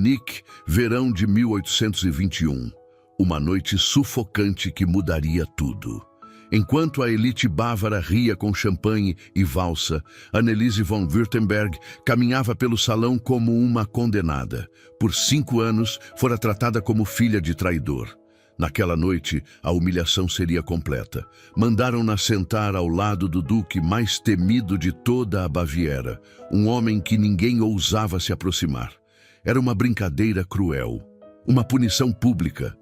Munique, verão de 1821. Uma noite sufocante que mudaria tudo. Enquanto a elite bávara ria com champanhe e valsa, Anneliese von Württemberg caminhava pelo salão como uma condenada. Por 5 anos, fora tratada como filha de traidor. Naquela noite, a humilhação seria completa. Mandaram-na sentar ao lado do duque mais temido de toda a Baviera, um homem que ninguém ousava se aproximar. Era uma brincadeira cruel, uma punição pública.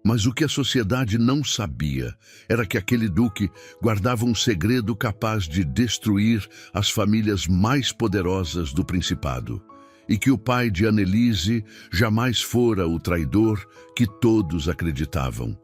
Mas o que a sociedade não sabia era que aquele duque guardava um segredo capaz de destruir as famílias mais poderosas do Principado, e que o pai de Anneliese jamais fora o traidor que todos acreditavam.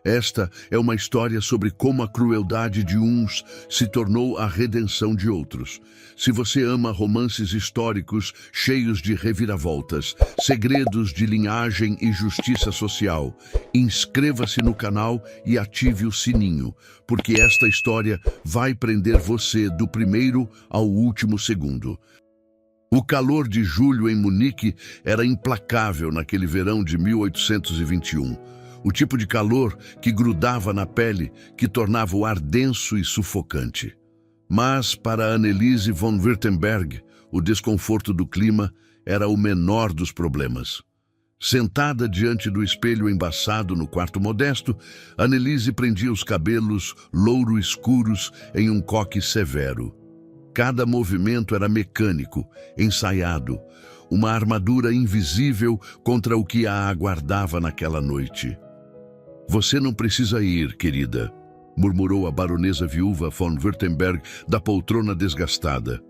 Esta é uma história sobre como a crueldade de uns se tornou a redenção de outros. Se você ama romances históricos cheios de reviravoltas, segredos de linhagem e justiça social, inscreva-se no canal e ative o sininho, porque esta história vai prender você do primeiro ao último segundo. O calor de julho em Munique era implacável naquele verão de 1821. O tipo de calor que grudava na pele, que tornava o ar denso e sufocante. Mas, para Anneliese von Württemberg, o desconforto do clima era o menor dos problemas. Sentada diante do espelho embaçado no quarto modesto, Anneliese prendia os cabelos louro escuros em um coque severo. Cada movimento era mecânico, ensaiado, uma armadura invisível contra o que a aguardava naquela noite. "Você não precisa ir, querida", murmurou a baronesa viúva von Württemberg da poltrona desgastada.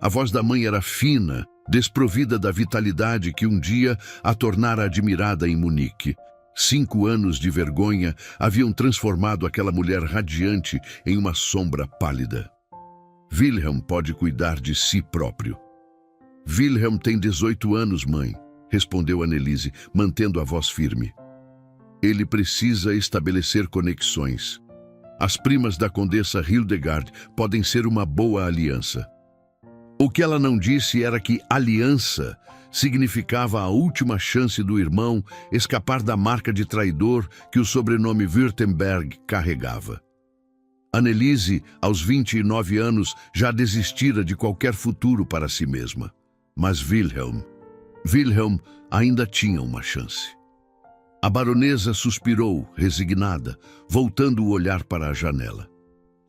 A voz da mãe era fina, desprovida da vitalidade que um dia a tornara admirada em Munique. 5 anos de vergonha haviam transformado aquela mulher radiante em uma sombra pálida. "Wilhelm pode cuidar de si próprio." "Wilhelm tem 18 anos, mãe", respondeu Anneliese, mantendo a voz firme. "Ele precisa estabelecer conexões. As primas da condessa Hildegard podem ser uma boa aliança." O que ela não disse era que aliança significava a última chance do irmão escapar da marca de traidor que o sobrenome Württemberg carregava. Anneliese, aos 29 anos, já desistira de qualquer futuro para si mesma. Mas Wilhelm ainda tinha uma chance. A baronesa suspirou, resignada, voltando o olhar para a janela.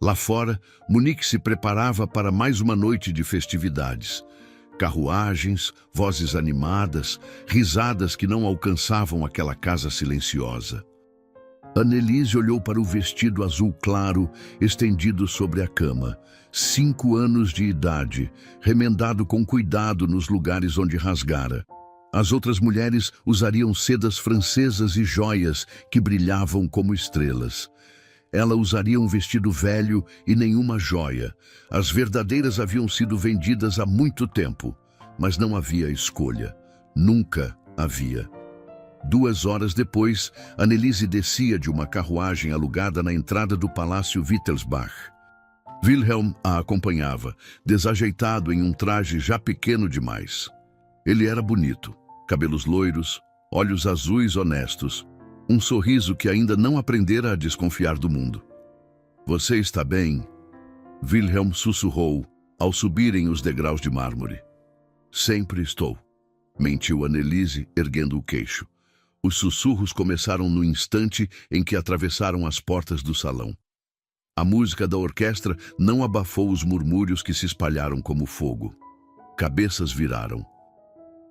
Lá fora, Munique se preparava para mais uma noite de festividades. Carruagens, vozes animadas, risadas que não alcançavam aquela casa silenciosa. Anneliese olhou para o vestido azul claro estendido sobre a cama. 5 anos de idade, remendado com cuidado nos lugares onde rasgara. As outras mulheres usariam sedas francesas e joias que brilhavam como estrelas. Ela usaria um vestido velho e nenhuma joia. As verdadeiras haviam sido vendidas há muito tempo, mas não havia escolha. Nunca havia. 2 horas depois, Anneliese descia de uma carruagem alugada na entrada do Palácio Wittelsbach. Wilhelm a acompanhava, desajeitado em um traje já pequeno demais. Ele era bonito, cabelos loiros, olhos azuis honestos, um sorriso que ainda não aprendera a desconfiar do mundo. "Você está bem?" Wilhelm sussurrou ao subirem os degraus de mármore. "Sempre estou", mentiu Anneliese, erguendo o queixo. Os sussurros começaram no instante em que atravessaram as portas do salão. A música da orquestra não abafou os murmúrios que se espalharam como fogo. Cabeças viraram.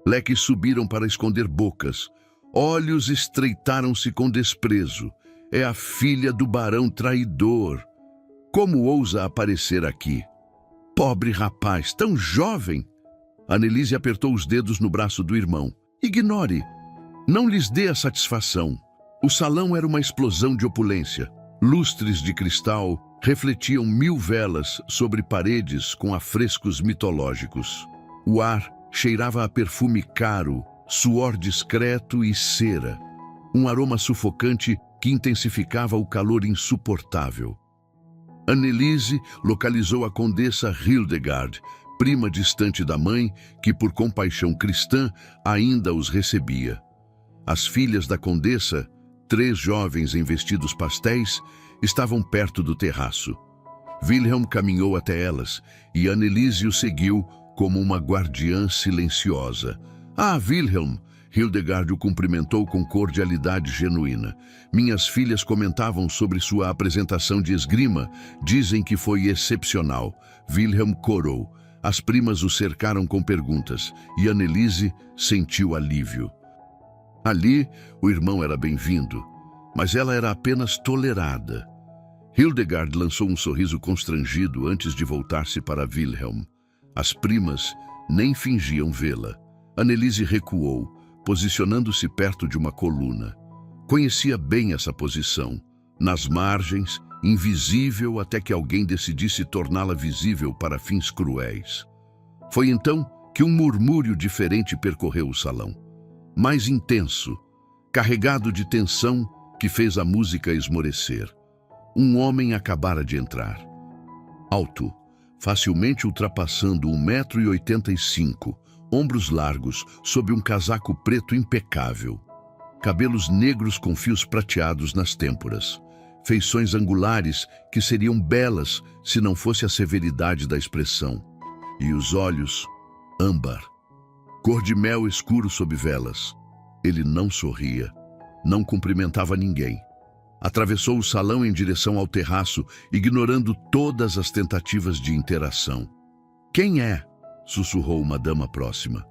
Leques subiram para esconder bocas. Olhos estreitaram-se com desprezo. "É a filha do barão traidor. Como ousa aparecer aqui? Pobre rapaz, tão jovem!" Anneliese apertou os dedos no braço do irmão. "Ignore. Não lhes dê a satisfação." O salão era uma explosão de opulência. Lustres de cristal refletiam 1000 velas sobre paredes com afrescos mitológicos. O ar cheirava a perfume caro, suor discreto e cera. Um aroma sufocante que intensificava o calor insuportável. Anneliese localizou a condessa Hildegard, prima distante da mãe, que por compaixão cristã ainda os recebia. As filhas da condessa, 3 jovens em vestidos pastéis, estavam perto do terraço. Wilhelm caminhou até elas e Anneliese o seguiu como uma guardiã silenciosa. "Ah, Wilhelm!" Hildegard o cumprimentou com cordialidade genuína. "Minhas filhas comentavam sobre sua apresentação de esgrima. Dizem que foi excepcional." Wilhelm corou. As primas o cercaram com perguntas e Anneliese sentiu alívio. Ali, o irmão era bem-vindo, mas ela era apenas tolerada. Hildegard lançou um sorriso constrangido antes de voltar-se para Wilhelm. As primas nem fingiam vê-la. Anneliese recuou, posicionando-se perto de uma coluna. Conhecia bem essa posição, nas margens, invisível até que alguém decidisse torná-la visível para fins cruéis. Foi então que um murmúrio diferente percorreu o salão. Mais intenso, carregado de tensão que fez a música esmorecer. Um homem acabara de entrar. Alto, facilmente ultrapassando 1,85 m, ombros largos, sob um casaco preto impecável. Cabelos negros com fios prateados nas têmporas. Feições angulares que seriam belas se não fosse a severidade da expressão. E os olhos, âmbar. Cor de mel escuro sob velas. Ele não sorria, não cumprimentava ninguém. Atravessou o salão em direção ao terraço, ignorando todas as tentativas de interação. "Quem é?" sussurrou uma dama próxima.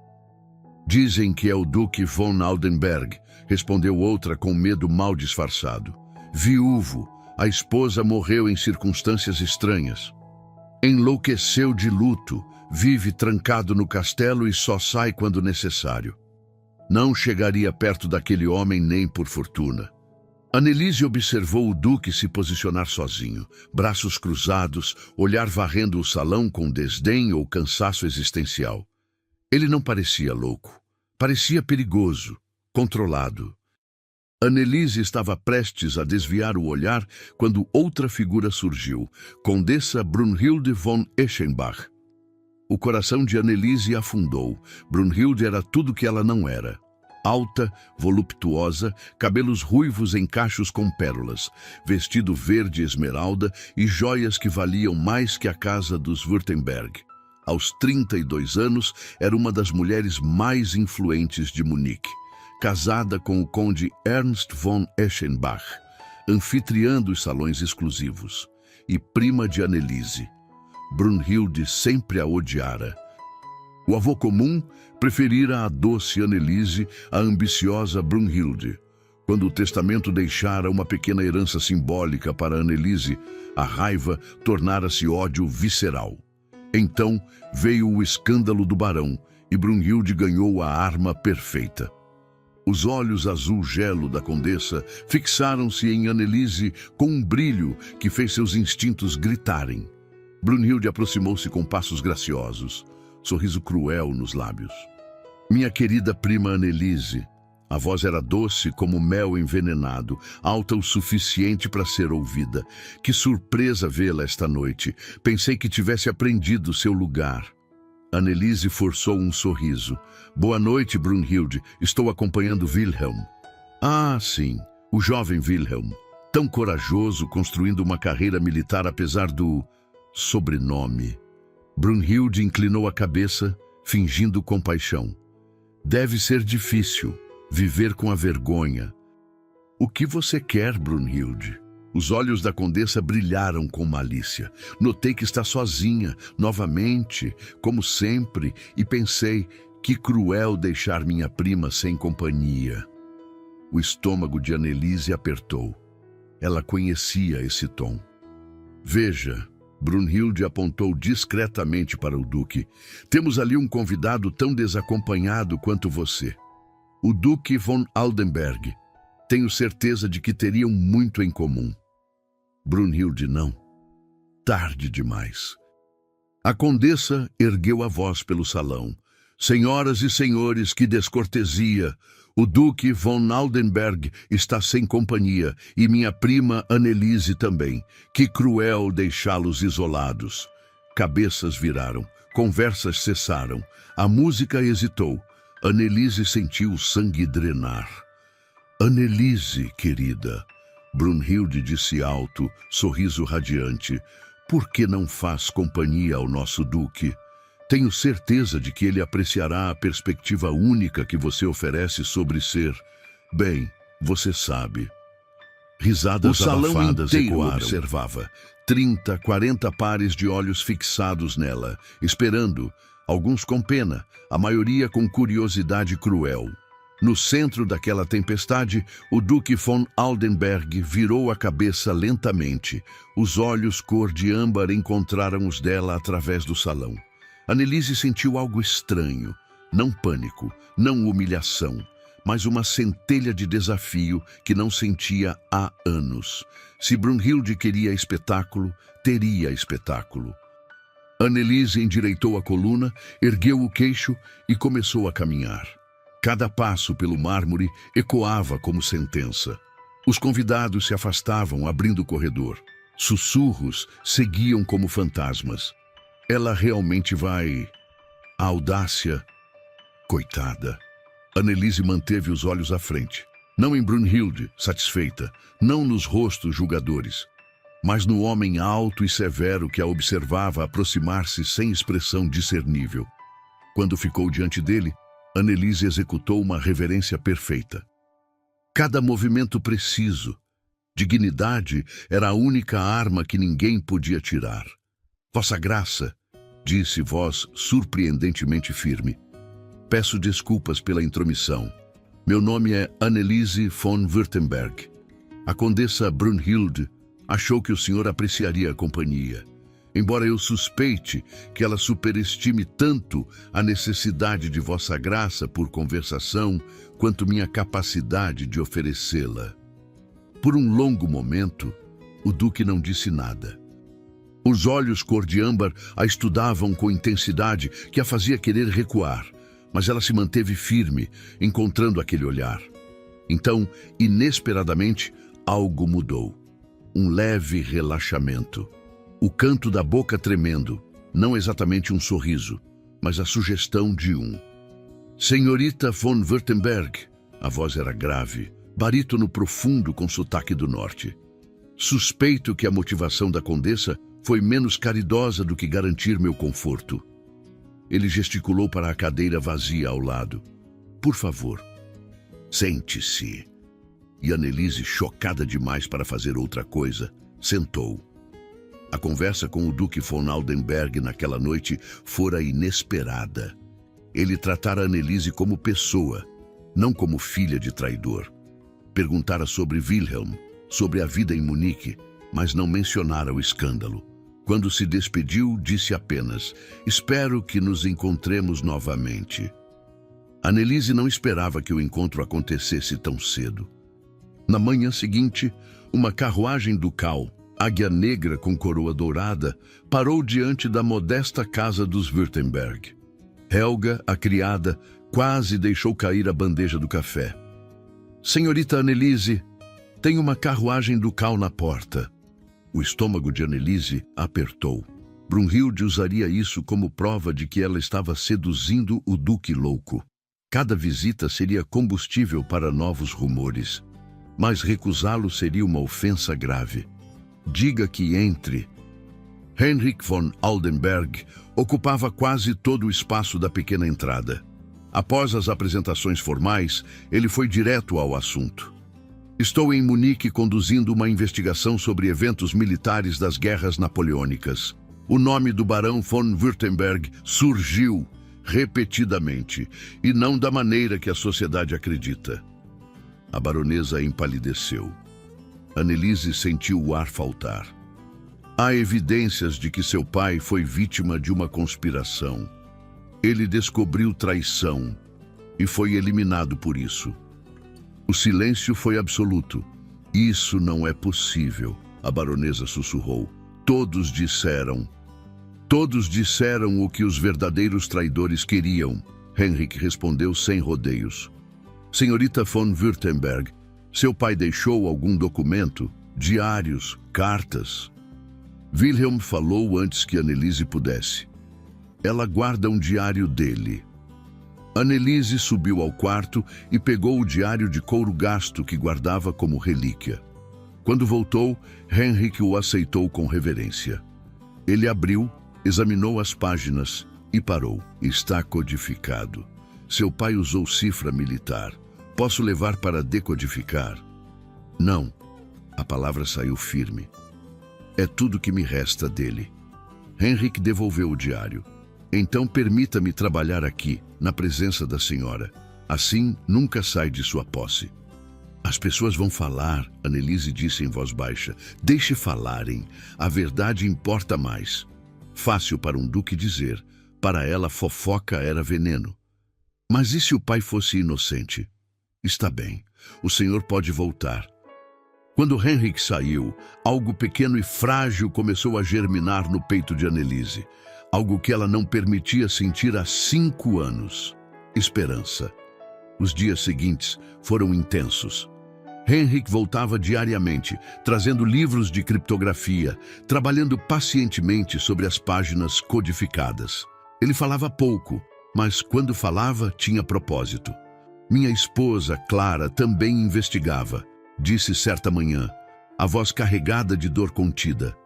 "Dizem que é o Duque von Aldenberg", respondeu outra com medo mal disfarçado. "Viúvo, a esposa morreu em circunstâncias estranhas. Enlouqueceu de luto, vive trancado no castelo e só sai quando necessário. Não chegaria perto daquele homem nem por fortuna." Anneliese observou o duque se posicionar sozinho, braços cruzados, olhar varrendo o salão com desdém ou cansaço existencial. Ele não parecia louco, parecia perigoso, controlado. Anneliese estava prestes a desviar o olhar quando outra figura surgiu, Condessa Brunhilde von Eschenbach. O coração de Anneliese afundou. Brunhilde era tudo que ela não era. Alta, voluptuosa, cabelos ruivos em cachos com pérolas, vestido verde esmeralda e joias que valiam mais que a casa dos Württemberg. Aos 32 anos, era uma das mulheres mais influentes de Munique. Casada com o conde Ernst von Eschenbach, anfitriã dos salões exclusivos, e prima de Anneliese. Brunhilde sempre a odiara. O avô comum preferira a doce Anneliese à ambiciosa Brunhilde. Quando o testamento deixara uma pequena herança simbólica para Anneliese, a raiva tornara-se ódio visceral. Então veio o escândalo do barão e Brunhilde ganhou a arma perfeita. Os olhos azul gelo da condessa fixaram-se em Anneliese com um brilho que fez seus instintos gritarem. Brunhilde aproximou-se com passos graciosos, sorriso cruel nos lábios. "Minha querida prima Anneliese." A voz era doce como mel envenenado, alta o suficiente para ser ouvida. "Que surpresa vê-la esta noite. Pensei que tivesse aprendido seu lugar." Anneliese forçou um sorriso. "Boa noite, Brunhilde. Estou acompanhando Wilhelm." "Ah, sim, o jovem Wilhelm. Tão corajoso, construindo uma carreira militar apesar do sobrenome." Brunhilde inclinou a cabeça, fingindo compaixão. "Deve ser difícil viver com a vergonha." "O que você quer, Brunhilde?" Os olhos da condessa brilharam com malícia. "Notei que está sozinha, novamente, como sempre, e pensei, que cruel deixar minha prima sem companhia." O estômago de Anneliese apertou. Ela conhecia esse tom. "Veja," Brunhilde apontou discretamente para o duque. "Temos ali um convidado tão desacompanhado quanto você. O Duque von Aldenberg. Tenho certeza de que teriam muito em comum." Brunhilde não. Tarde demais. A condessa ergueu a voz pelo salão. "Senhoras e senhores, que descortesia! O Duque von Aldenberg está sem companhia e minha prima Anneliese também. Que cruel deixá-los isolados." Cabeças viraram, Conversas cessaram. A música hesitou. Anneliese sentiu o sangue drenar. Anneliese, querida, Brunhilde disse alto, sorriso radiante, por que não faz companhia ao nosso duque? Tenho certeza de que ele apreciará a perspectiva única que você oferece sobre ser... Bem, você sabe. Risadas abafadas ecoaram. Observava 30, 40 pares de olhos fixados nela, esperando, alguns com pena, a maioria com curiosidade cruel. No centro daquela tempestade, o Duque von Aldenberg virou a cabeça lentamente. Os olhos cor de âmbar encontraram os dela através do salão. Anneliese sentiu algo estranho, não pânico, não humilhação, mas uma centelha de desafio que não sentia há anos. Se Brunhilde queria espetáculo, teria espetáculo. Anneliese endireitou a coluna, ergueu o queixo e começou a caminhar. Cada passo pelo mármore ecoava como sentença. Os convidados se afastavam, abrindo o corredor. Sussurros seguiam como fantasmas. Ela realmente vai... A audácia... Coitada. Anneliese manteve os olhos à frente. Não em Brunhilde, satisfeita. Não nos rostos julgadores. Mas no homem alto e severo que a observava aproximar-se sem expressão discernível. Quando ficou diante dele, Anneliese executou uma reverência perfeita. Cada movimento preciso. Dignidade era a única arma que ninguém podia tirar. Vossa Graça, disse voz surpreendentemente firme. Peço desculpas pela intromissão. Meu nome é Anneliese von Württemberg. A condessa Brunhilde achou que o senhor apreciaria a companhia. Embora eu suspeite que ela superestime tanto a necessidade de Vossa Graça por conversação, quanto minha capacidade de oferecê-la. Por um longo momento, o Duque não disse nada. Os olhos cor de âmbar a estudavam com intensidade que a fazia querer recuar, mas ela se manteve firme, encontrando aquele olhar. Então, inesperadamente, algo mudou. Um leve relaxamento. O canto da boca tremendo, não exatamente um sorriso, mas a sugestão de um. Senhorita von Württemberg, a voz era grave, barítono profundo com sotaque do norte. Suspeito que a motivação da condessa foi menos caridosa do que garantir meu conforto. Ele gesticulou para a cadeira vazia ao lado. Por favor, sente-se. E Anneliese, chocada demais para fazer outra coisa, sentou. A conversa com o Duque von Aldenberg naquela noite fora inesperada. Ele tratara Anneliese como pessoa, não como filha de traidor. Perguntara sobre Wilhelm, sobre a vida em Munique, mas não mencionara o escândalo. Quando se despediu, disse apenas, espero que nos encontremos novamente. Anneliese não esperava que o encontro acontecesse tão cedo. Na manhã seguinte, uma carruagem ducal, águia negra com coroa dourada, parou diante da modesta casa dos Württemberg. Helga, a criada, quase deixou cair a bandeja do café. Senhorita Anneliese, tem uma carruagem ducal na porta. O estômago de Anneliese apertou. Brunhilde usaria isso como prova de que ela estava seduzindo o duque louco. Cada visita seria combustível para novos rumores. Mas recusá-lo seria uma ofensa grave. Diga que entre. Heinrich von Aldenberg ocupava quase todo o espaço da pequena entrada. Após as apresentações formais, ele foi direto ao assunto. Estou em Munique conduzindo uma investigação sobre eventos militares das guerras napoleônicas. O nome do barão von Württemberg surgiu repetidamente, e não da maneira que a sociedade acredita. A baronesa empalideceu. Anneliese sentiu o ar faltar. Há evidências de que seu pai foi vítima de uma conspiração. Ele descobriu traição e foi eliminado por isso. O silêncio foi absoluto. Isso não é possível, a baronesa sussurrou. Todos disseram o que os verdadeiros traidores queriam, Heinrich respondeu sem rodeios. Senhorita von Württemberg, seu pai deixou algum documento, diários, cartas? Wilhelm falou antes que Anneliese pudesse. Ela guarda um diário dele. Annelise subiu ao quarto e pegou o diário de couro gasto que guardava como relíquia. Quando voltou, Henrik o aceitou com reverência. Ele abriu, examinou as páginas e parou. Está codificado. Seu pai usou cifra militar. Posso levar para decodificar? Não. A palavra saiu firme. É tudo que me resta dele. Henrik devolveu o diário. Então permita-me trabalhar aqui, na presença da senhora. Assim, nunca sai de sua posse. As pessoas vão falar, Annelise disse em voz baixa. Deixe falarem. A verdade importa mais. Fácil para um duque dizer. Para ela, fofoca era veneno. Mas e se o pai fosse inocente? Está bem. O senhor pode voltar. Quando Henrik saiu, algo pequeno e frágil começou a germinar no peito de Annelise. Algo que ela não permitia sentir há 5 anos. Esperança. Os dias seguintes foram intensos. Henrik voltava diariamente, trazendo livros de criptografia, trabalhando pacientemente sobre as páginas codificadas. Ele falava pouco, mas quando falava, tinha propósito. Minha esposa, Clara, também investigava, disse certa manhã, a voz carregada de dor contida.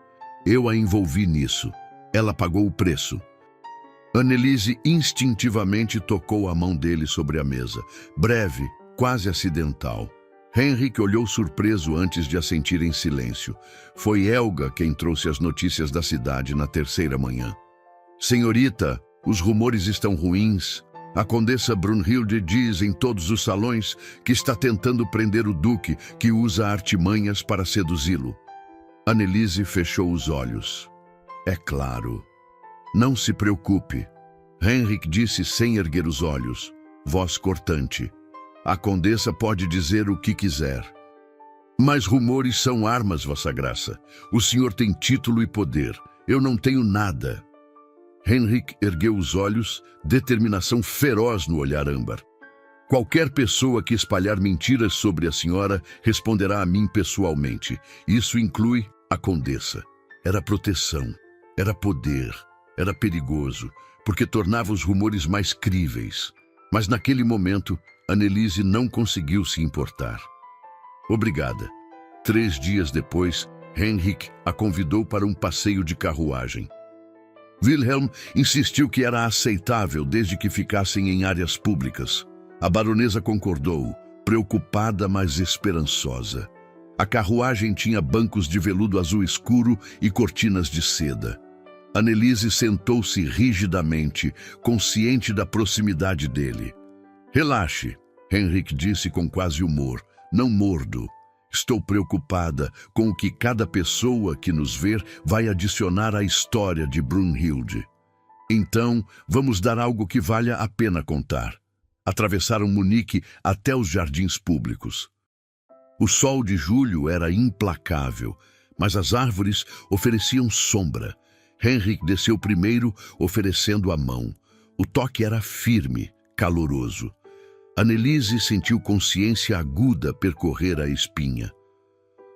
Eu a envolvi nisso. Ela pagou o preço. Annelise instintivamente tocou a mão dele sobre a mesa, breve, quase acidental. Henrik olhou surpreso antes de assentir em silêncio. Foi Helga quem trouxe as notícias da cidade na 3ª manhã. Senhorita, os rumores estão ruins. A condessa Brunhilde diz em todos os salões que está tentando prender o duque, que usa artimanhas para seduzi-lo. Annelise fechou os olhos. É claro. Não se preocupe. Henrik disse sem erguer os olhos, voz cortante. A condessa pode dizer o que quiser. Mas rumores são armas, Vossa Graça. O senhor tem título e poder. Eu não tenho nada. Henrik ergueu os olhos, determinação feroz no olhar âmbar. Qualquer pessoa que espalhar mentiras sobre a senhora responderá a mim pessoalmente. Isso inclui a condessa. Era proteção, era poder, era perigoso, porque tornava os rumores mais críveis. Mas naquele momento, Annelise não conseguiu se importar. Obrigada. 3 dias depois, Henrik a convidou para um passeio de carruagem. Wilhelm insistiu que era aceitável desde que ficassem em áreas públicas. A baronesa concordou, preocupada, mas esperançosa. A carruagem tinha bancos de veludo azul escuro e cortinas de seda. Annelise sentou-se rigidamente, consciente da proximidade dele. Relaxe, Henrik disse com quase humor. Não mordo. Estou preocupada com o que cada pessoa que nos ver vai adicionar à história de Brunhilde. Então, vamos dar algo que valha a pena contar. Atravessaram Munique até os jardins públicos. O sol de julho era implacável, mas as árvores ofereciam sombra. Henrik desceu primeiro, oferecendo a mão. O toque era firme, caloroso. Annelise sentiu consciência aguda percorrer a espinha.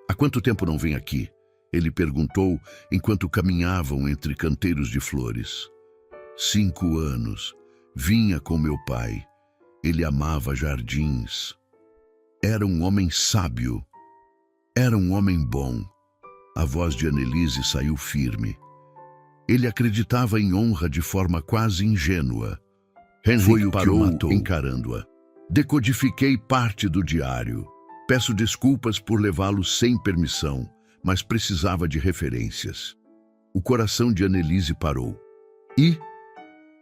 Há quanto tempo não vem aqui? Ele perguntou enquanto caminhavam entre canteiros de flores. 5 anos. Vinha com meu pai. Ele amava jardins. Era um homem sábio. Era um homem bom. A voz de Annelise saiu firme. Ele acreditava em honra de forma quase ingênua. Henrik parou, encarando-a. Decodifiquei parte do diário. Peço desculpas por levá-lo sem permissão, mas precisava de referências. O coração de Annelise parou. E?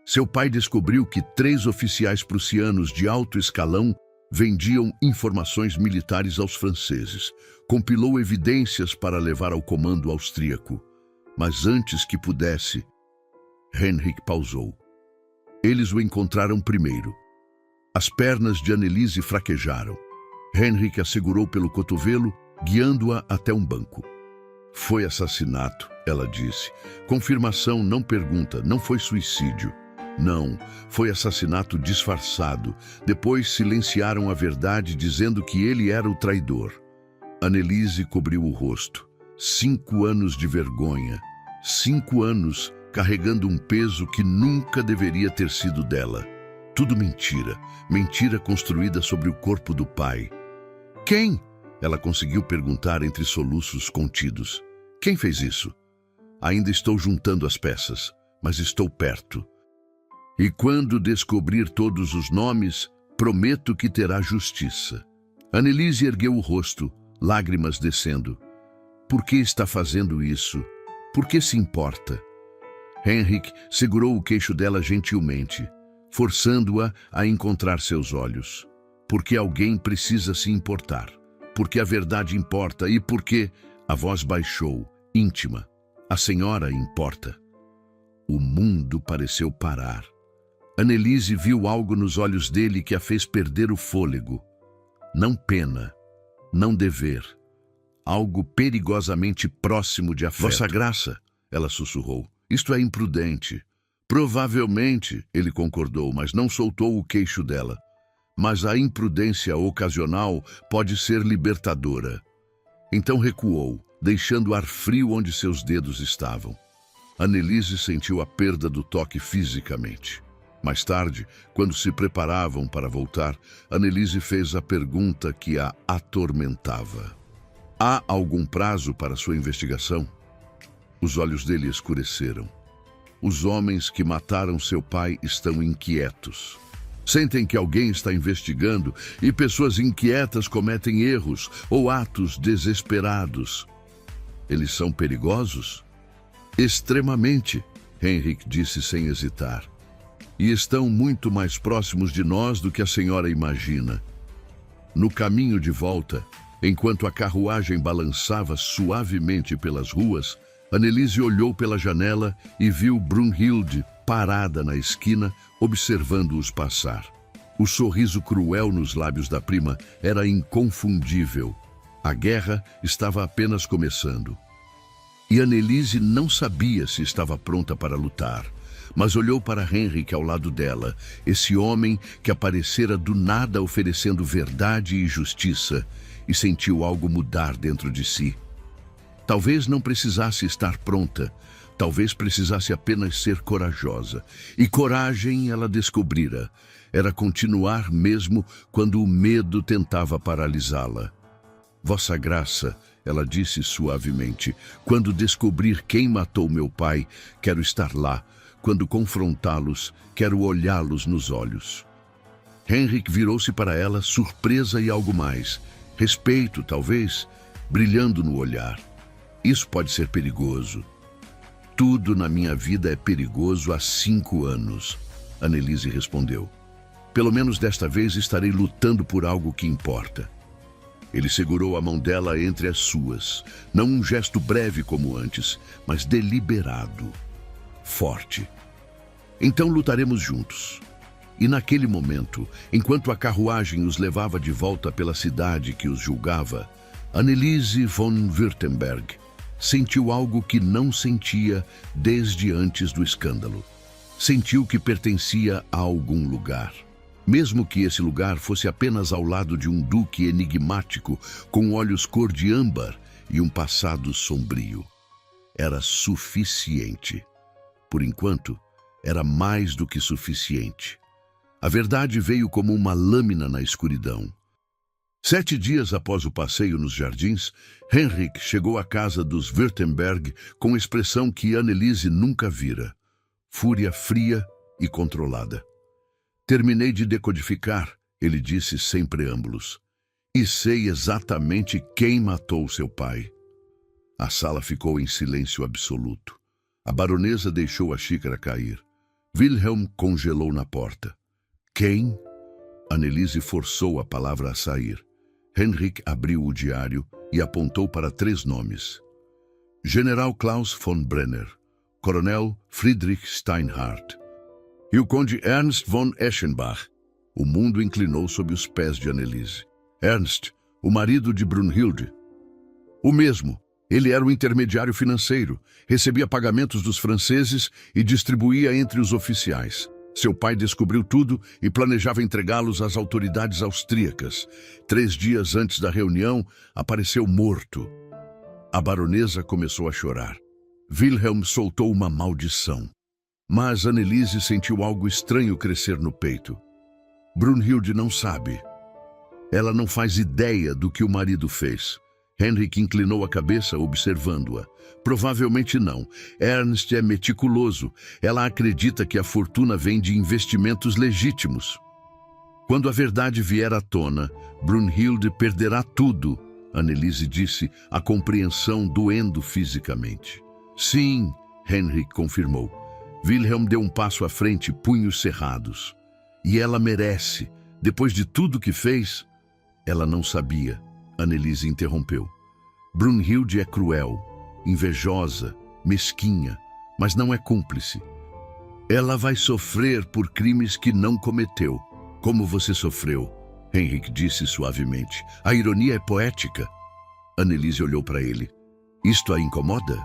Seu pai descobriu que 3 oficiais prussianos de alto escalão vendiam informações militares aos franceses. Compilou evidências para levar ao comando austríaco. Mas antes que pudesse, Henrik pausou. Eles o encontraram primeiro. As pernas de Annelise fraquejaram. Henrik a segurou pelo cotovelo, guiando-a até um banco. Foi assassinato, ela disse. Confirmação, não pergunta, não foi suicídio. Não, foi assassinato disfarçado. Depois silenciaram a verdade, dizendo que ele era o traidor. Annelise cobriu o rosto. 5 anos de vergonha. 5 anos carregando um peso que nunca deveria ter sido dela. Tudo mentira, mentira construída sobre o corpo do pai. Quem? Ela conseguiu perguntar entre soluços contidos. Quem fez isso? Ainda estou juntando as peças, mas estou perto. E quando descobrir todos os nomes, prometo que terá justiça. Annelise ergueu o rosto, lágrimas descendo. Por que está fazendo isso? Por que se importa? Henrik segurou o queixo dela gentilmente, forçando-a a encontrar seus olhos. Porque alguém precisa se importar. Porque a verdade importa e porque a voz baixou, íntima. A senhora importa. O mundo pareceu parar. Annelise viu algo nos olhos dele que a fez perder o fôlego. Não pena, não dever. Algo perigosamente próximo de afeto. Vossa Graça, ela sussurrou, isto é imprudente. Provavelmente, ele concordou, mas não soltou o queixo dela. Mas a imprudência ocasional pode ser libertadora. Então recuou, deixando ar frio onde seus dedos estavam. Annelise sentiu a perda do toque fisicamente. Mais tarde, quando se preparavam para voltar, Annelise fez a pergunta que a atormentava. Há algum prazo para sua investigação? Os olhos dele escureceram. Os homens que mataram seu pai estão inquietos. Sentem que alguém está investigando e pessoas inquietas cometem erros ou atos desesperados. Eles são perigosos? Extremamente, Henrik disse sem hesitar. E estão muito mais próximos de nós do que a senhora imagina. No caminho de volta, enquanto a carruagem balançava suavemente pelas ruas, Annelise olhou pela janela e viu Brunhilde parada na esquina, observando-os passar. O sorriso cruel nos lábios da prima era inconfundível. A guerra estava apenas começando. E Annelise não sabia se estava pronta para lutar, mas olhou para Henrik ao lado dela, esse homem que aparecera do nada oferecendo verdade e justiça, e sentiu algo mudar dentro de si. Talvez não precisasse estar pronta, talvez precisasse apenas ser corajosa. E coragem ela descobrira. Era continuar mesmo quando o medo tentava paralisá-la. Vossa Graça, ela disse suavemente, quando descobrir quem matou meu pai, quero estar lá. Quando confrontá-los, quero olhá-los nos olhos. Henrik virou-se para ela, surpresa e algo mais. Respeito, talvez, brilhando no olhar. Isso pode ser perigoso. Tudo na minha vida é perigoso há 5 anos, Annelise respondeu. Pelo menos desta vez estarei lutando por algo que importa. Ele segurou a mão dela entre as suas, não um gesto breve como antes, mas deliberado, forte. Então lutaremos juntos. E naquele momento, enquanto a carruagem os levava de volta pela cidade que os julgava, Annelise von Württemberg sentiu algo que não sentia desde antes do escândalo. Sentiu que pertencia a algum lugar. Mesmo que esse lugar fosse apenas ao lado de um duque enigmático, com olhos cor de âmbar e um passado sombrio. Era suficiente. Por enquanto, era mais do que suficiente. A verdade veio como uma lâmina na escuridão. 7 dias após o passeio nos jardins, Henrik chegou à casa dos Württemberg com expressão que Annelise nunca vira. Fúria fria e controlada. Terminei de decodificar, ele disse sem preâmbulos. E sei exatamente quem matou seu pai. A sala ficou em silêncio absoluto. A baronesa deixou a xícara cair. Wilhelm congelou na porta. Quem? Annelise forçou a palavra a sair. Henrik abriu o diário e apontou para 3 nomes. General Klaus von Brenner, Coronel Friedrich Steinhardt e o conde Ernst von Eschenbach. O mundo inclinou sob os pés de Annelise. Ernst, o marido de Brunhilde. O mesmo. Ele era o intermediário financeiro, recebia pagamentos dos franceses e distribuía entre os oficiais. Seu pai descobriu tudo e planejava entregá-los às autoridades austríacas. 3 dias antes da reunião, apareceu morto. A baronesa começou a chorar. Wilhelm soltou uma maldição. Mas Anneliese sentiu algo estranho crescer no peito. Brunhilde não sabe. Ela não faz ideia do que o marido fez. Henrik inclinou a cabeça, observando-a. Provavelmente não. Ernst é meticuloso. Ela acredita que a fortuna vem de investimentos legítimos. Quando a verdade vier à tona, Brunhilde perderá tudo, Anneliese disse, a compreensão doendo fisicamente. Sim, Henrik confirmou. Wilhelm deu um passo à frente, punhos cerrados. E ela merece. Depois de tudo que fez... Ela não sabia. Anneliese interrompeu. Brunhilde é cruel, invejosa, mesquinha, mas não é cúmplice. Ela vai sofrer por crimes que não cometeu. Como você sofreu, Henrik disse suavemente. A ironia é poética. Anneliese olhou para ele. Isto a incomoda?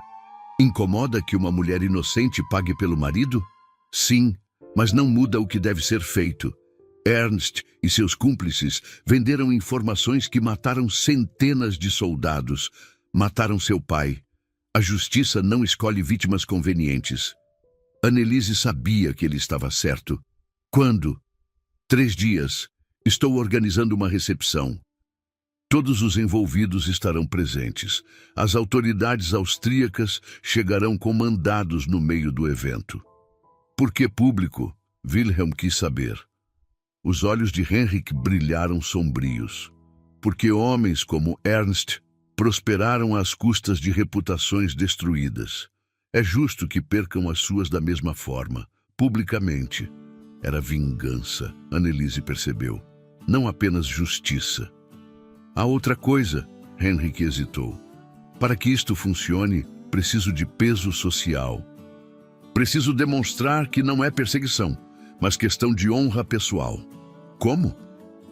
Incomoda que uma mulher inocente pague pelo marido? Sim, mas não muda o que deve ser feito. Ernst e seus cúmplices venderam informações que mataram centenas de soldados. Mataram seu pai. A justiça não escolhe vítimas convenientes. Anneliese sabia que ele estava certo. Quando? 3 dias. Estou organizando uma recepção. Todos os envolvidos estarão presentes. As autoridades austríacas chegarão com mandados no meio do evento. Por que público? Wilhelm quis saber. Os olhos de Henrik brilharam sombrios. Porque homens como Ernst prosperaram às custas de reputações destruídas. É justo que percam as suas da mesma forma, publicamente. Era vingança, Anneliese percebeu. Não apenas justiça. Há outra coisa, Henrik hesitou. Para que isto funcione, preciso de peso social. Preciso demonstrar que não é perseguição, mas questão de honra pessoal. Como?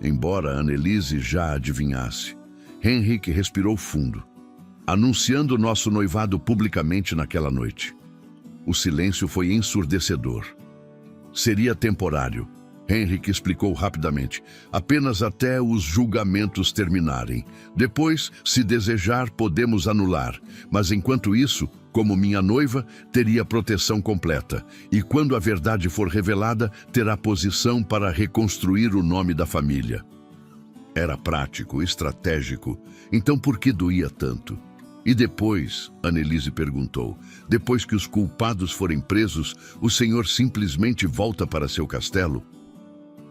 Embora Anneliese já adivinhasse, Henrik respirou fundo, anunciando nosso noivado publicamente naquela noite. O silêncio foi ensurdecedor. Seria temporário, Henrik explicou rapidamente, apenas até os julgamentos terminarem. Depois, se desejar, podemos anular, mas enquanto isso, como minha noiva, teria proteção completa, e quando a verdade for revelada, terá posição para reconstruir o nome da família. Era prático, estratégico, então por que doía tanto? E depois, Anneliese perguntou, depois que os culpados forem presos, o senhor simplesmente volta para seu castelo?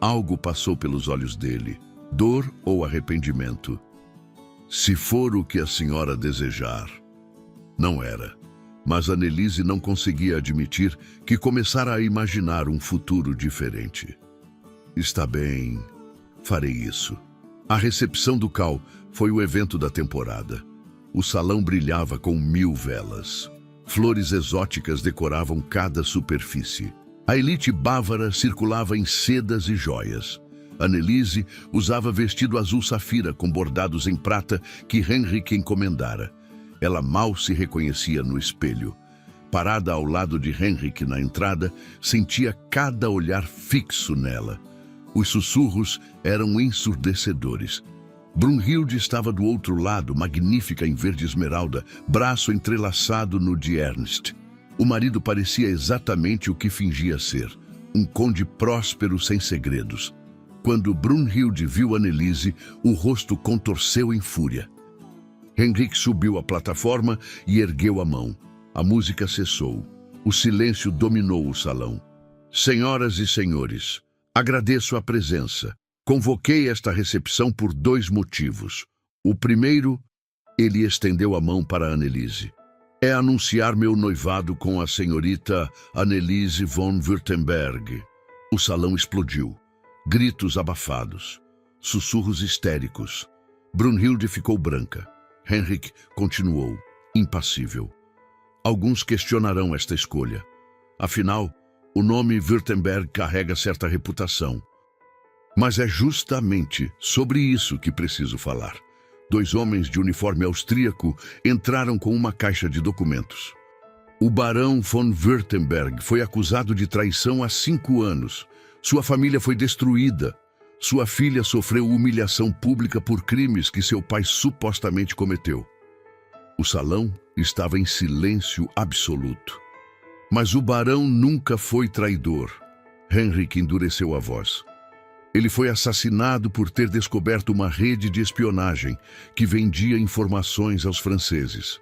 Algo passou pelos olhos dele, dor ou arrependimento. Se for o que a senhora desejar. Não era. Mas Anneliese não conseguia admitir que começara a imaginar um futuro diferente. Está bem, farei isso. A recepção do Cal foi o evento da temporada. O salão brilhava com 1000 velas. Flores exóticas decoravam cada superfície. A elite bávara circulava em sedas e joias. Anneliese usava vestido azul safira com bordados em prata que Henrik encomendara. Ela mal se reconhecia no espelho. Parada ao lado de Henrik na entrada, sentia cada olhar fixo nela. Os sussurros eram ensurdecedores. Brunhilde estava do outro lado, magnífica em verde esmeralda, braço entrelaçado no de Ernst. O marido parecia exatamente o que fingia ser, um conde próspero sem segredos. Quando Brunhilde viu Anneliese, o rosto contorceu em fúria. Henrik subiu a plataforma e ergueu a mão. A música cessou. O silêncio dominou o salão. Senhoras e senhores, agradeço a presença. Convoquei esta recepção por 2 motivos. O primeiro, ele estendeu a mão para Anneliese. É anunciar meu noivado com a senhorita Anneliese von Württemberg. O salão explodiu. Gritos abafados. Sussurros histéricos. Brunhilde ficou branca. Henrik continuou, impassível. Alguns questionarão esta escolha. Afinal, o nome Württemberg carrega certa reputação. Mas é justamente sobre isso que preciso falar. 2 homens de uniforme austríaco entraram com uma caixa de documentos. O barão von Württemberg foi acusado de traição há 5 anos. Sua família foi destruída. Sua filha sofreu humilhação pública por crimes que seu pai supostamente cometeu. O salão estava em silêncio absoluto. Mas o barão nunca foi traidor. Henrik endureceu a voz. Ele foi assassinado por ter descoberto uma rede de espionagem que vendia informações aos franceses.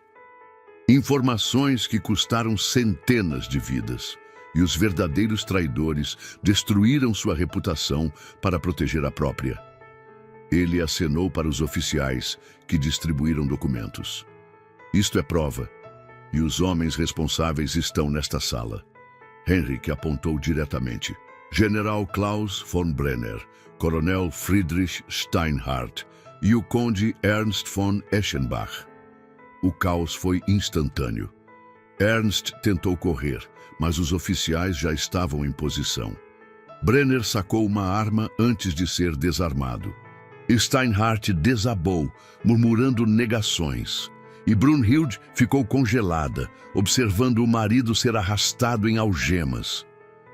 Informações que custaram centenas de vidas. E os verdadeiros traidores destruíram sua reputação para proteger a própria. Ele acenou para os oficiais que distribuíram documentos. Isto é prova, e os homens responsáveis estão nesta sala. Henrik apontou diretamente. General Klaus von Brenner, Coronel Friedrich Steinhardt e o Conde Ernst von Eschenbach. O caos foi instantâneo. Ernst tentou correr, mas os oficiais já estavam em posição. Brenner sacou uma arma antes de ser desarmado. Steinhardt desabou, murmurando negações. E Brunhild ficou congelada, observando o marido ser arrastado em algemas.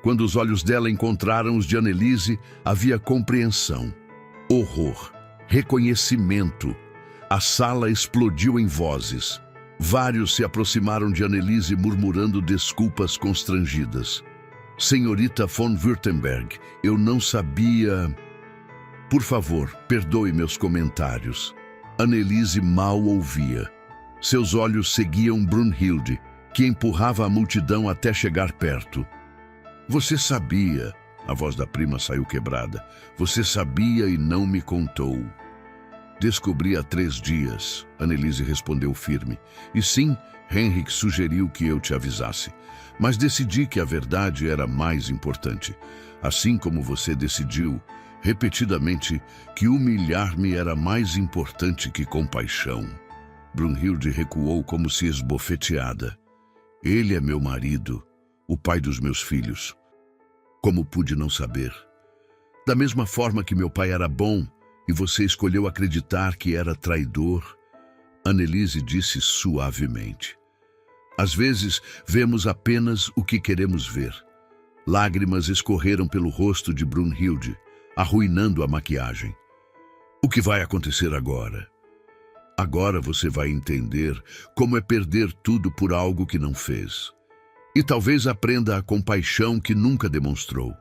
Quando os olhos dela encontraram os de Anneliese, havia compreensão, horror, reconhecimento. A sala explodiu em vozes. Vários se aproximaram de Anneliese murmurando desculpas constrangidas. Senhorita von Württemberg, eu não sabia... Por favor, perdoe meus comentários. Anneliese mal ouvia. Seus olhos seguiam Brunhild, que empurrava a multidão até chegar perto. Você sabia... A voz da prima saiu quebrada. Você sabia e não me contou. Descobri há 3 dias, Anneliese respondeu firme. E sim, Henrik sugeriu que eu te avisasse. Mas decidi que a verdade era mais importante. Assim como você decidiu, repetidamente, que humilhar-me era mais importante que compaixão. Brunhild recuou como se esbofeteada. Ele é meu marido, o pai dos meus filhos. Como pude não saber? Da mesma forma que meu pai era bom e você escolheu acreditar que era traidor, Anneliese disse suavemente. Às vezes, vemos apenas o que queremos ver. Lágrimas escorreram pelo rosto de Brunhild, arruinando a maquiagem. O que vai acontecer agora? Agora você vai entender como é perder tudo por algo que não fez. E talvez aprenda a compaixão que nunca demonstrou.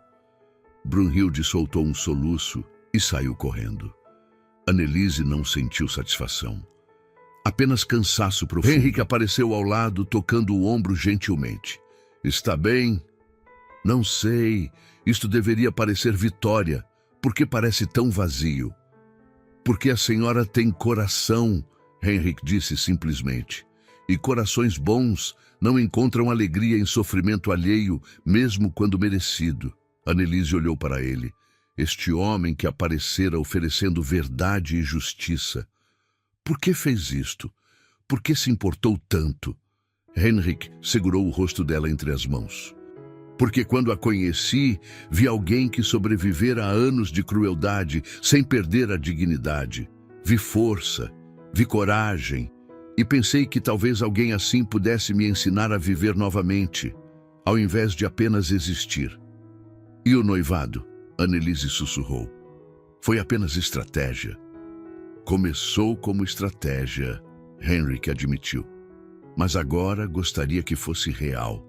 Brunhild soltou um soluço e saiu correndo. Anneliese não sentiu satisfação. Apenas cansaço profundo. Henrik apareceu ao lado, tocando o ombro gentilmente. Está bem? Não sei. Isto deveria parecer vitória. Por que parece tão vazio? Porque a senhora tem coração, Henrik disse simplesmente. E corações bons não encontram alegria em sofrimento alheio, mesmo quando merecido. Anneliese olhou para ele. Este homem que aparecera oferecendo verdade e justiça. Por que fez isto? Por que se importou tanto? Henrik segurou o rosto dela entre as mãos. Porque quando a conheci, vi alguém que sobrevivera a anos de crueldade sem perder a dignidade. Vi força, vi coragem, e pensei que talvez alguém assim pudesse me ensinar a viver novamente, ao invés de apenas existir. E o noivado? Anneliese sussurrou. Foi apenas estratégia. Começou como estratégia, Henrik admitiu. Mas agora gostaria que fosse real.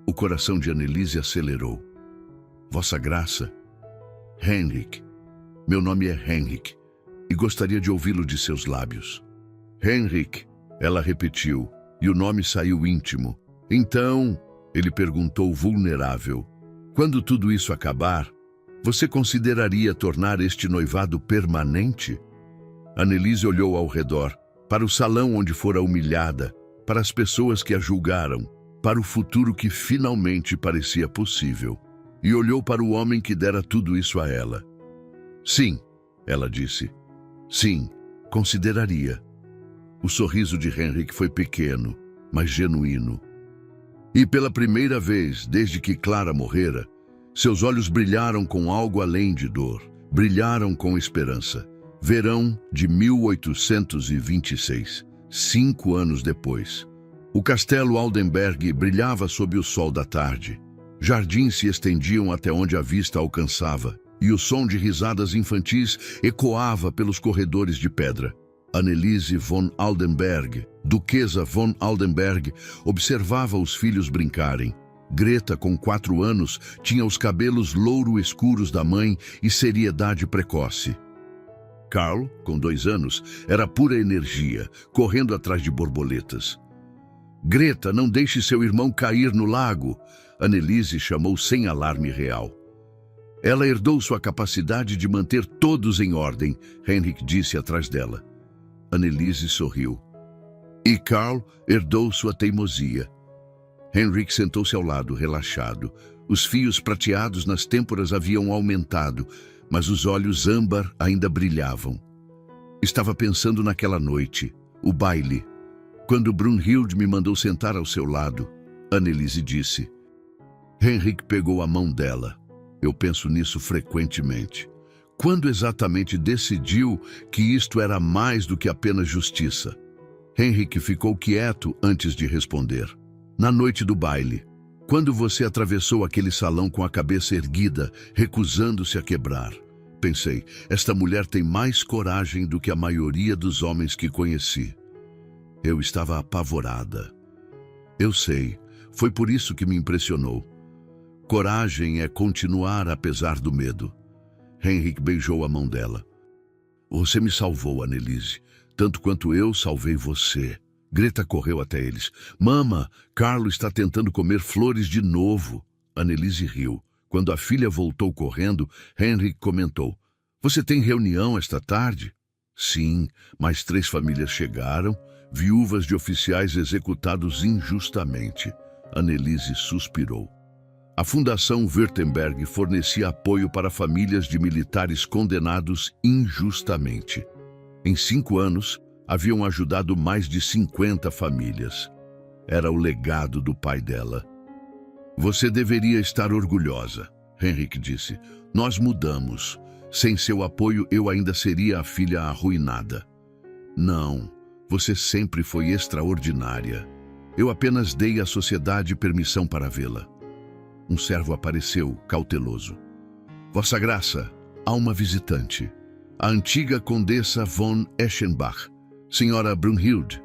O coração de Anneliese acelerou. Vossa Graça? Henrik. Meu nome é Henrik, e gostaria de ouvi-lo de seus lábios. Henrik, ela repetiu, e o nome saiu íntimo. Então, ele perguntou vulnerável, quando tudo isso acabar, você consideraria tornar este noivado permanente? Anneliese olhou ao redor, para o salão onde fora humilhada, para as pessoas que a julgaram, para o futuro que finalmente parecia possível, e olhou para o homem que dera tudo isso a ela. Sim, ela disse. Sim, consideraria. O sorriso de Henrik foi pequeno, mas genuíno. E pela primeira vez, desde que Clara morrera, seus olhos brilharam com algo além de dor, brilharam com esperança. Verão de 1826, 5 anos depois. O castelo Aldenberg brilhava sob o sol da tarde. Jardins se estendiam até onde a vista alcançava, e o som de risadas infantis ecoava pelos corredores de pedra. Anneliese von Aldenberg, duquesa von Aldenberg, observava os filhos brincarem. Greta, com 4 anos, tinha os cabelos louro escuros da mãe e seriedade precoce. Karl, com 2 anos, era pura energia, correndo atrás de borboletas. Greta, não deixe seu irmão cair no lago, Anneliese chamou sem alarme real. Ela herdou sua capacidade de manter todos em ordem, Henrik disse atrás dela. Anneliese sorriu. E Karl herdou sua teimosia. Henrik sentou-se ao lado, relaxado. Os fios prateados nas têmporas haviam aumentado, mas os olhos âmbar ainda brilhavam. Estava pensando naquela noite, o baile. Quando Brunhilde me mandou sentar ao seu lado, Anneliese disse. Henrik pegou a mão dela. Eu penso nisso frequentemente. Quando exatamente decidiu que isto era mais do que apenas justiça? Henrik ficou quieto antes de responder. Na noite do baile, quando você atravessou aquele salão com a cabeça erguida, recusando-se a quebrar, pensei, esta mulher tem mais coragem do que a maioria dos homens que conheci. Eu estava apavorada. Eu sei, foi por isso que me impressionou. Coragem é continuar apesar do medo. Henrik beijou a mão dela. Você me salvou, Anneliese, tanto quanto eu salvei você. Greta correu até eles. Mama, Carlo está tentando comer flores de novo. Anneliese riu. Quando a filha voltou correndo, Henrik comentou. Você tem reunião esta tarde? Sim, mais 3 famílias chegaram, viúvas de oficiais executados injustamente. Anneliese suspirou. A Fundação Württemberg fornecia apoio para famílias de militares condenados injustamente. Em 5 anos, haviam ajudado mais de 50 famílias. Era o legado do pai dela. Você deveria estar orgulhosa, Henrik disse. Nós mudamos. Sem seu apoio, eu ainda seria a filha arruinada. Não, você sempre foi extraordinária. Eu apenas dei à sociedade permissão para vê-la. Um servo apareceu, cauteloso. Vossa Graça, há uma visitante. A antiga condessa von Eschenbach, senhora Brunhilde.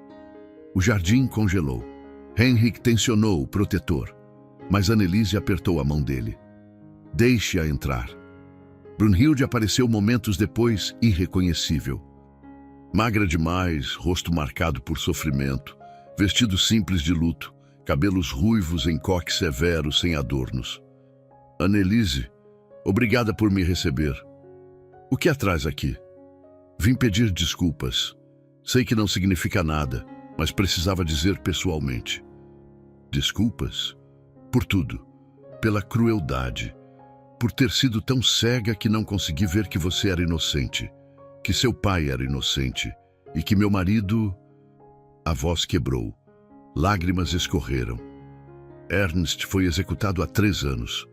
O jardim congelou. Henrik tensionou o protetor, mas Anneliese apertou a mão dele. Deixe-a entrar. Brunhilde apareceu momentos depois, irreconhecível. Magra demais, rosto marcado por sofrimento, vestido simples de luto, cabelos ruivos em coque severo, sem adornos. Anneliese, obrigada por me receber. O que a traz aqui? Vim pedir desculpas. Sei que não significa nada, mas precisava dizer pessoalmente. Desculpas? Por tudo. Pela crueldade. Por ter sido tão cega que não consegui ver que você era inocente. Que seu pai era inocente. E que meu marido... A voz quebrou. Lágrimas escorreram. Ernst foi executado há 3 anos.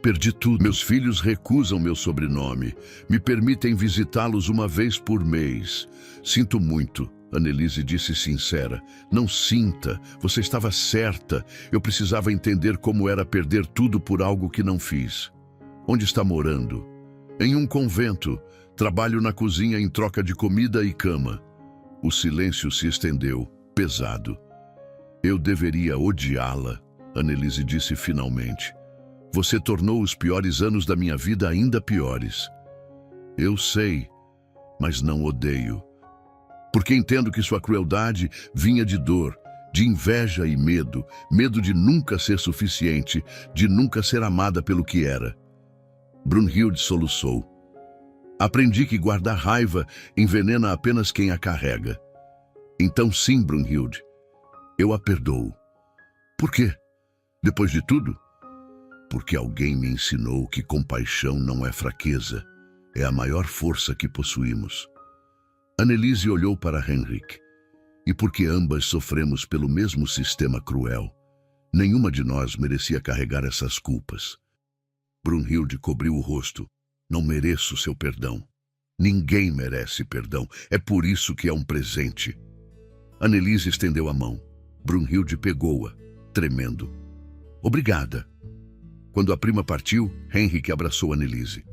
Perdi tudo. Meus filhos recusam meu sobrenome. Me permitem visitá-los uma vez por mês. Sinto muito, Anneliese disse sincera. Não sinta. Você estava certa. Eu precisava entender como era perder tudo por algo que não fiz. Onde está morando? Em um convento. Trabalho na cozinha em troca de comida e cama. O silêncio se estendeu, pesado. Eu deveria odiá-la, Anneliese disse finalmente. Você tornou os piores anos da minha vida ainda piores. Eu sei, mas não odeio. Porque entendo que sua crueldade vinha de dor, de inveja e medo, medo de nunca ser suficiente, de nunca ser amada pelo que era. Brunhilde soluçou. Aprendi que guardar raiva envenena apenas quem a carrega. Então sim, Brunhilde, eu a perdoo. Por quê? Depois de tudo? Porque alguém me ensinou que compaixão não é fraqueza, é a maior força que possuímos. Anneliese olhou para Henrik. E porque ambas sofremos pelo mesmo sistema cruel, nenhuma de nós merecia carregar essas culpas. Brunhilde cobriu o rosto. Não mereço seu perdão. Ninguém merece perdão. É por isso que é um presente. Anneliese estendeu a mão. Brunhilde pegou-a, tremendo. Obrigada. Quando a prima partiu, Henrik abraçou Anneliese.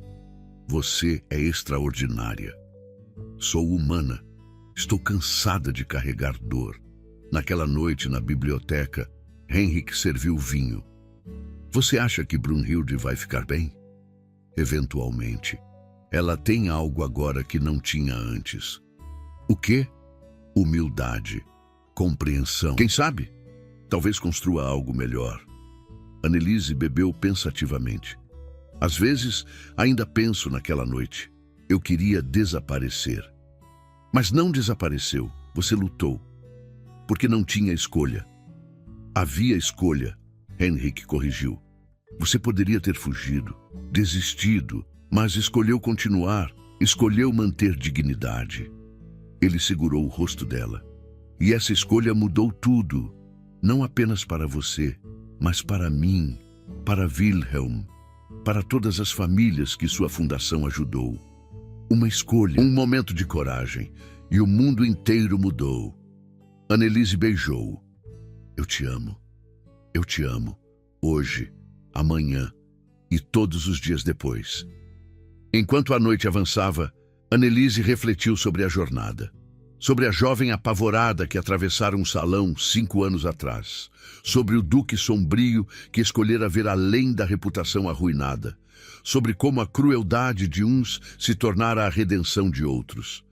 Você é extraordinária. Sou humana. Estou cansada de carregar dor. Naquela noite, na biblioteca, Henrik serviu vinho. Você acha que Brunhilde vai ficar bem? Eventualmente. Ela tem algo agora que não tinha antes. O quê? Humildade. Compreensão. Quem sabe? Talvez construa algo melhor. Annelise bebeu pensativamente. Às vezes, ainda penso naquela noite. Eu queria desaparecer. Mas não desapareceu. Você lutou. Porque não tinha escolha. Havia escolha, Henrik corrigiu. Você poderia ter fugido, desistido, mas escolheu continuar, escolheu manter dignidade. Ele segurou o rosto dela. E essa escolha mudou tudo, não apenas para você, mas para mim, para Wilhelm, para todas as famílias que sua fundação ajudou. Uma escolha, um momento de coragem, e o mundo inteiro mudou. Annelise beijou-o. Eu te amo. Eu te amo. Hoje, amanhã e todos os dias depois. Enquanto a noite avançava, Annelise refletiu sobre a jornada. Sobre a jovem apavorada que atravessara um salão 5 anos atrás. Sobre o duque sombrio que escolhera ver além da reputação arruinada. Sobre como a crueldade de uns se tornara a redenção de outros.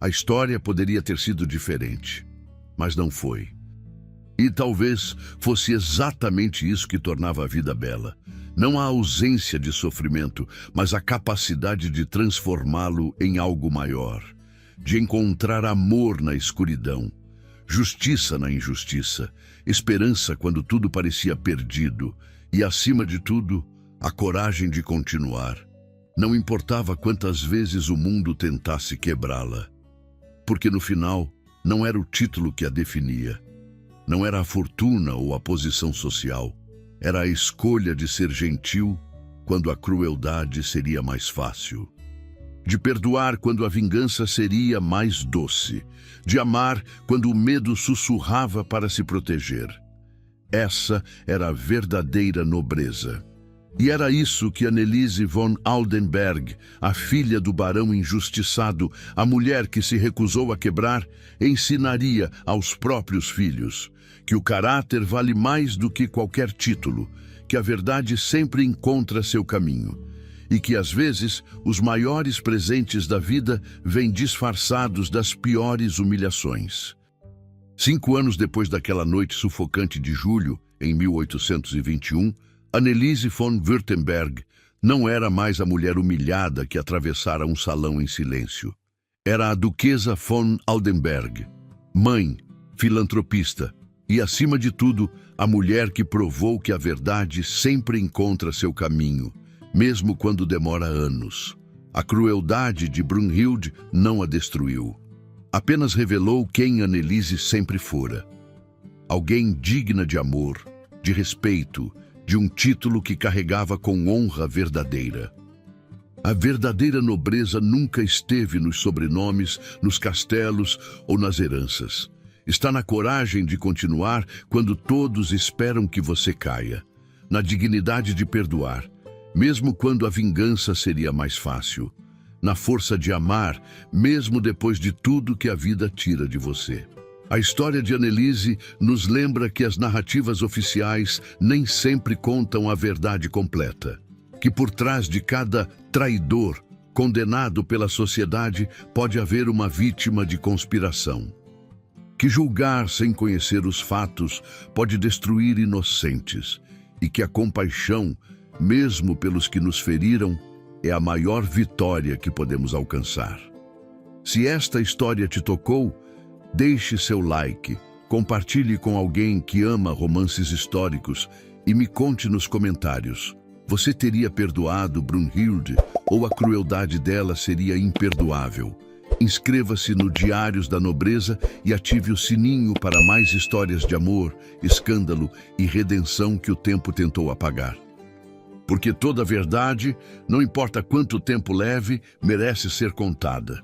A história poderia ter sido diferente, mas não foi. E talvez fosse exatamente isso que tornava a vida bela. Não a ausência de sofrimento, mas a capacidade de transformá-lo em algo maior. De encontrar amor na escuridão, justiça na injustiça, esperança quando tudo parecia perdido e, acima de tudo, a coragem de continuar. Não importava quantas vezes o mundo tentasse quebrá-la. Porque no final, não era o título que a definia. Não era a fortuna ou a posição social. Era a escolha de ser gentil quando a crueldade seria mais fácil. De perdoar quando a vingança seria mais doce. De amar quando o medo sussurrava para se proteger. Essa era a verdadeira nobreza. E era isso que Annelise von Aldenberg, a filha do barão injustiçado, a mulher que se recusou a quebrar, ensinaria aos próprios filhos. Que o caráter vale mais do que qualquer título, que a verdade sempre encontra seu caminho, e que às vezes os maiores presentes da vida vêm disfarçados das piores humilhações. 5 anos depois daquela noite sufocante de julho, em 1821, Annelise von Württemberg não era mais a mulher humilhada que atravessara um salão em silêncio. Era a duquesa von Aldenberg, mãe, filantropista e, acima de tudo, a mulher que provou que a verdade sempre encontra seu caminho, mesmo quando demora anos. A crueldade de Brunhilde não a destruiu. Apenas revelou quem Annelise sempre fora. Alguém digna de amor, de respeito, de um título que carregava com honra verdadeira. A verdadeira nobreza nunca esteve nos sobrenomes, nos castelos ou nas heranças. Está na coragem de continuar quando todos esperam que você caia. Na dignidade de perdoar, mesmo quando a vingança seria mais fácil. Na força de amar, mesmo depois de tudo que a vida tira de você. A história de Annelise nos lembra que as narrativas oficiais nem sempre contam a verdade completa. Que por trás de cada traidor, condenado pela sociedade, pode haver uma vítima de conspiração. Que julgar sem conhecer os fatos pode destruir inocentes. E que a compaixão, mesmo pelos que nos feriram, é a maior vitória que podemos alcançar. Se esta história te tocou, deixe seu like, compartilhe com alguém que ama romances históricos e me conte nos comentários. Você teria perdoado Brunhilde ou a crueldade dela seria imperdoável? Inscreva-se no Diários da Nobreza e ative o sininho para mais histórias de amor, escândalo e redenção que o tempo tentou apagar. Porque toda verdade, não importa quanto tempo leve, merece ser contada.